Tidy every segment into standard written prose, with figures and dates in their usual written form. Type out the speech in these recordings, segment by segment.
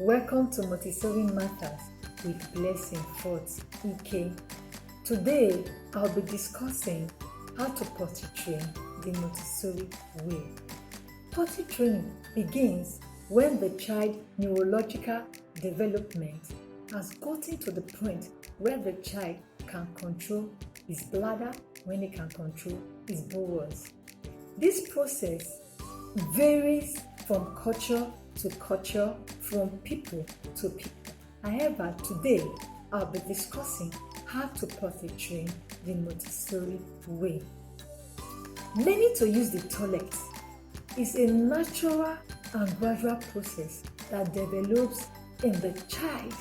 Welcome to Montessori Matters with Blessing Fort-Ike. Today, I'll be discussing how to potty train the Montessori way. Potty training begins when the child's neurological development has gotten to the point where the child can control his bladder, when he can control his bowels. This process varies from culture to culture, from people to people. However, today I'll be discussing how to potty train the Montessori way. Learning to use the toilet is a natural and gradual process that develops in the child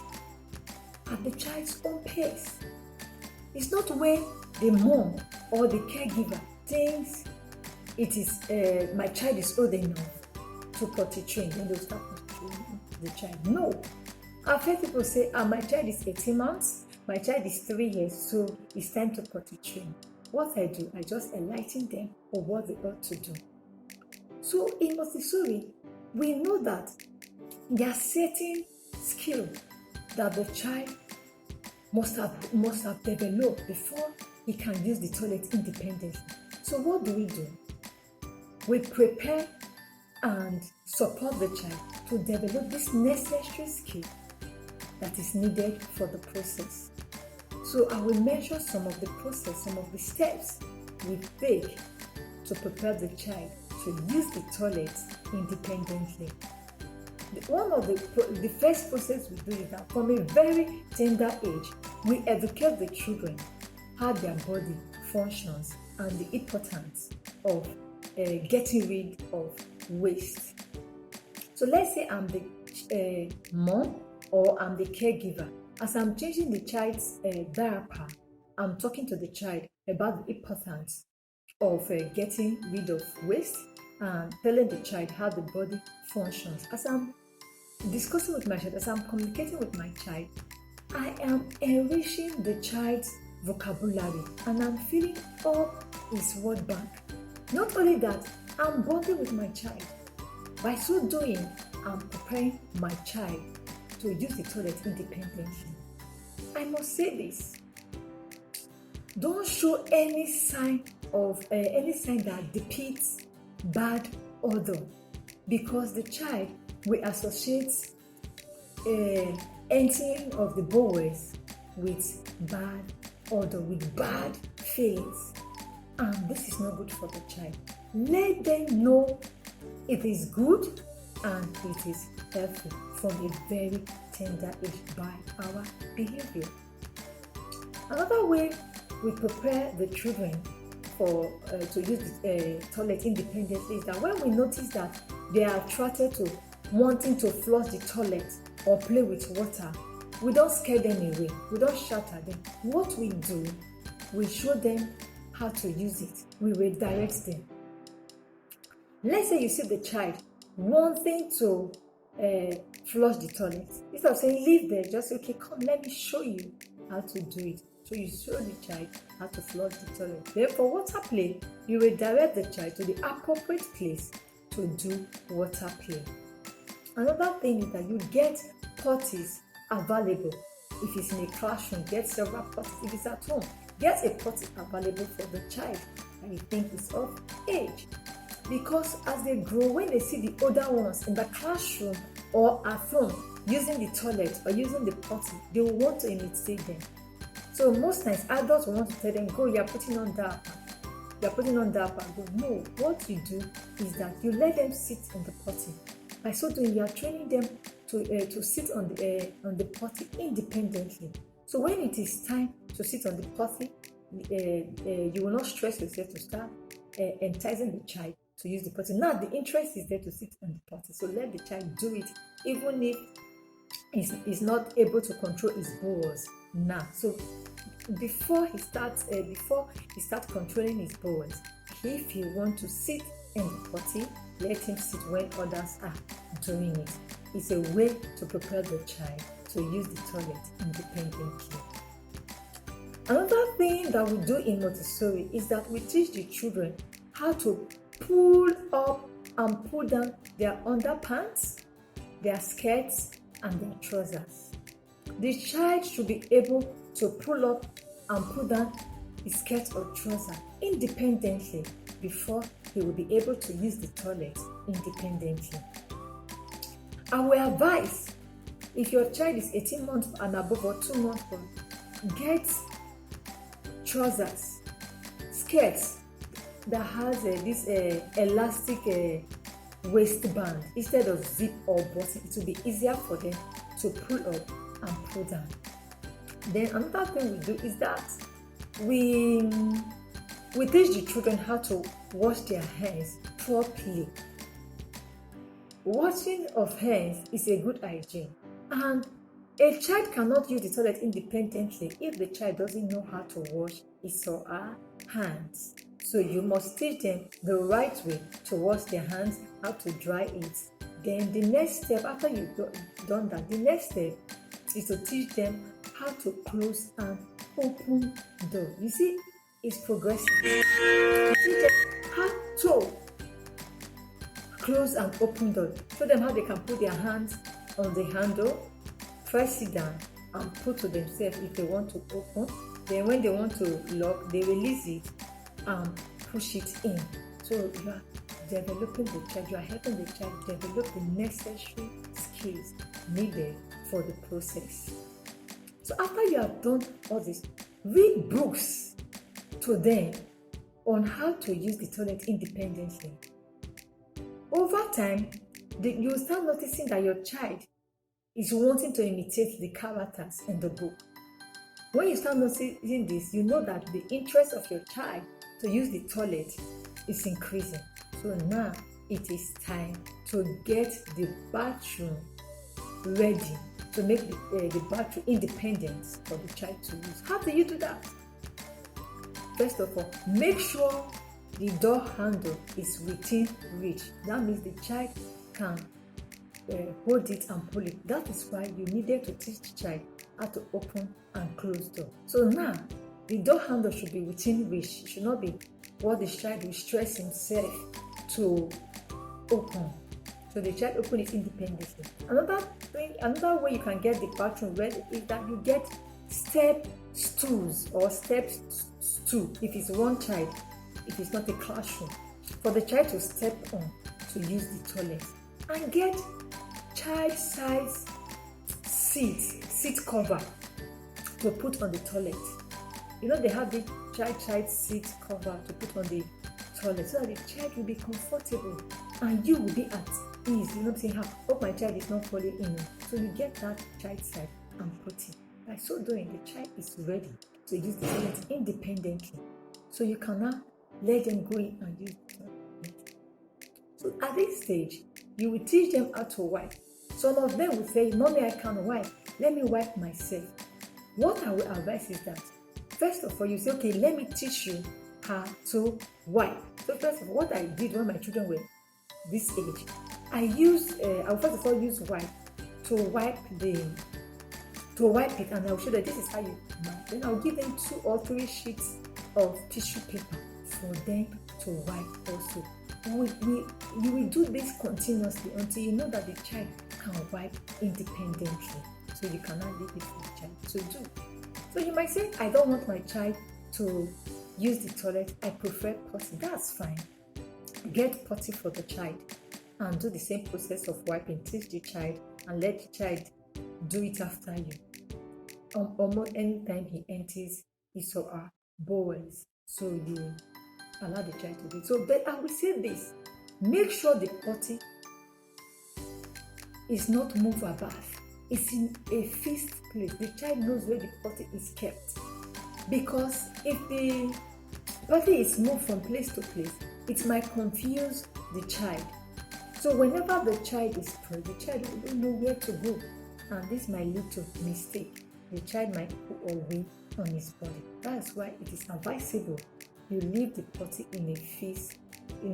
at the child's own pace. It's not when the mom or the caregiver thinks it is my child is old enough to potty train, then they'll start potty training the child. No. I've heard people say, my child is 18 months, my child is 3 years, so it's time to potty train. What I do, I just enlighten them on what they ought to do. So in Montessori, we know that there are certain skills that the child must have developed before he can use the toilet independently. So what do? We prepare and support the child to develop this necessary skill that is needed for the process. So I will mention some of the process, some of the steps we take to prepare the child to use the toilet independently. One of the first process we do is that from a very tender age, we educate the children how their body functions and the importance of getting rid of waste. So let's say I'm the mom or I'm the caregiver. As I'm changing the child's diaper, I'm talking to the child about the importance of getting rid of waste and telling the child how the body functions. As I'm discussing with my child, as I'm communicating with my child, I am enriching the child's vocabulary and I'm filling up his word bank. Not only that, I'm bonding with my child. By so doing, I'm preparing my child to use the toilet independently. I must say this: don't show any sign that depicts bad odor, because the child will associate emptying of the bowels with bad odor, with bad feelings, and this is not good for the child. Let them know it is good and it is healthy from a very tender age by our behavior. Another way we prepare the children for to use the toilet independently is that when we notice that they are attracted to wanting to flush the toilet or play with water, we don't scare them away, we don't shout at them. What we do, we show them how to use it, we will direct them. Let's say you see the child wanting to flush the toilet. Instead of saying leave there, just say, okay, come, let me show you how to do it. So you show the child how to flush the toilet. Therefore, water play, you will direct the child to the appropriate place to do water play. Another thing is that you get potties available. If it's in a classroom, get several potties. If it's at home, get a potty available for the child and you think is of age. Because as they grow, when they see the older ones in the classroom or at home using the toilet or using the potty, they will want to imitate them. So most times adults will want to tell them, go, you're putting on diaper. You're putting on diaper. Go. No, what you do is that you let them sit in the potty. By so doing, you are training them to sit on the potty independently. So when it is time to sit on the potty, you will not stress yourself to start enticing the child to use the potty. Now the interest is there to sit on the potty, so let the child do it, even if he's not able to control his bowels now. So before he starts controlling his bowels, if you want to sit in the potty, let him sit when others are doing it. It's a way to prepare the child to use the toilet independently. Another thing that we do in Montessori is that we teach the children how to pull up and pull down their underpants, their skirts, and their trousers. The child should be able to pull up and pull down his skirt or trouser independently before he will be able to use the toilet independently. I will advise, if your child is 18 months and above or 2 months old, get trousers, skirts that has this elastic waistband instead of zip or button. It will be easier for them to pull up and pull down. Then another thing we do is that we teach the children how to wash their hands properly. Washing of hands is a good hygiene, and a child cannot use the toilet independently if the child doesn't know how to wash his or her hands. So you must teach them the right way to wash their hands, how to dry it. Then the next step, after you've done that, the next step is to teach them how to close and open door. You see, it's progressive. You teach them how to close and open door. Show them how they can put their hands on the handle, press it down, and put to themselves if they want to open. Then when they want to lock, they release it and push it in. So you are developing the child, you are helping the child develop the necessary skills needed for the process. So after you have done all this, read books to them on how to use the toilet independently. Over time, you will start noticing that your child is wanting to imitate the characters in the book. When you start noticing this, you know that the interest of your child to use the toilet is increasing. So now it is time to get the bathroom ready, to make the bathroom independent for the child to use. How do you do that? First of all, make sure the door handle is within reach. That means the child can hold it and pull it. That is why you needed to teach the child how to open and close door. So now the door handle should be within reach. It should not be what the child will stress himself to open. So the child open it independently. Another way you can get the bathroom ready is that you get step stools or step stool if it's one child, if it's not a classroom, for the child to step on to use the toilet. And get child size seat cover to put on the toilet. You know, they have the child seat cover to put on the toilet so that the child will be comfortable and you will be at ease. You know, saying, hope my child is not falling in. So you get that child side and put it. By so doing, the child is ready to use the toilet independently. So you cannot let them go in and use the toilet. So at this stage, you will teach them how to wipe. Some of them will say, Mommy, I can't wipe. Let me wipe myself. What I will advise is that, first of all, you say, okay, let me teach you how to wipe. So first of all, what I did when my children were this age, I will first of all use wipe to wipe it, and I'll show that this is how you wipe. Then I'll give them 2 or 3 sheets of tissue paper for them to wipe also. You will do this continuously until you know that the child can wipe independently. So you cannot leave it for the child to do. So you might say, I don't want my child to use the toilet. I prefer potty. That's fine. Get potty for the child and do the same process of wiping. Teach the child and let the child do it after you. Almost anytime he empties his or her bowels, so you allow the child to do it. So, but I will say this: make sure the potty is not moved about. It's in a fixed place. The child knows where the potty is kept. Because if the potty is moved from place to place, it might confuse the child. So whenever the child is pressed, the child will don't know where to go. And this might lead to mistake. The child might put away on his body. That's why it is advisable you leave the potty in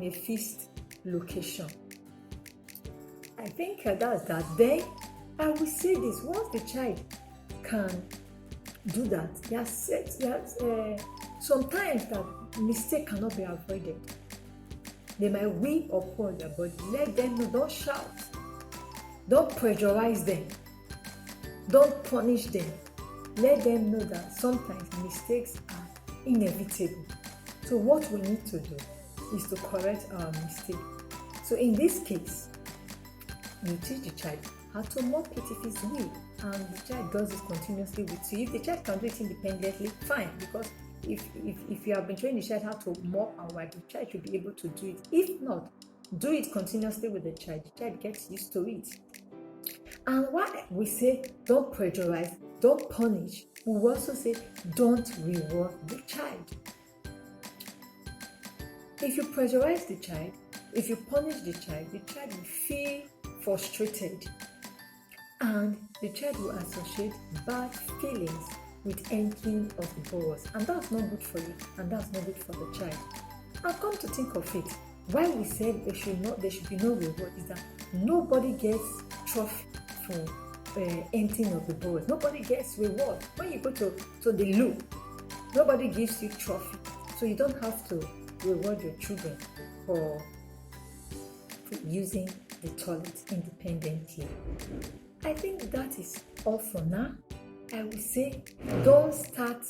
a fixed location. I think that's that. Then I will say this: once the child can do that, sometimes that mistake cannot be avoided. They might wee or pour their body. Let them know. Don't shout. Don't pressurize them. Don't punish them. Let them know that sometimes mistakes are inevitable. So what we need to do is to correct our mistake. So in this case, you teach the child how to mop it if it's weak, and the child does it continuously with you. If the child can do it independently, fine, because if you have been training the child how to mop and wipe, the child should be able to do it. If not, do it continuously with the child gets used to it. And why we say don't pressurize, don't punish, we also say don't reward the child. If you pressurize the child, if you punish the child will feel frustrated, and the child will associate bad feelings with entering of the balls, and that's not good for you, and that's not good for the child. And come to think of it, why we said there should be no reward is that nobody gets trophy for emptying of the balls. Nobody gets reward. When you go to the loo, nobody gives you trophy, so you don't have to reward your children for using the toilet independently. I think that is all for now. I will say don't start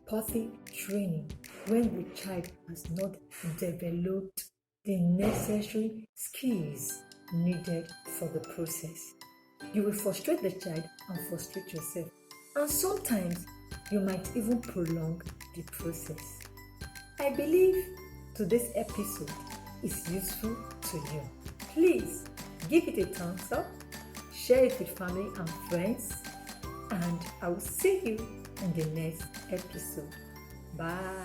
potty training when the child has not developed the necessary skills needed for the process. You will frustrate the child and frustrate yourself, and sometimes you might even prolong the process. I believe today's episode is useful to you. Please give it a thumbs up, share it with family and friends, and I will see you in the next episode. Bye.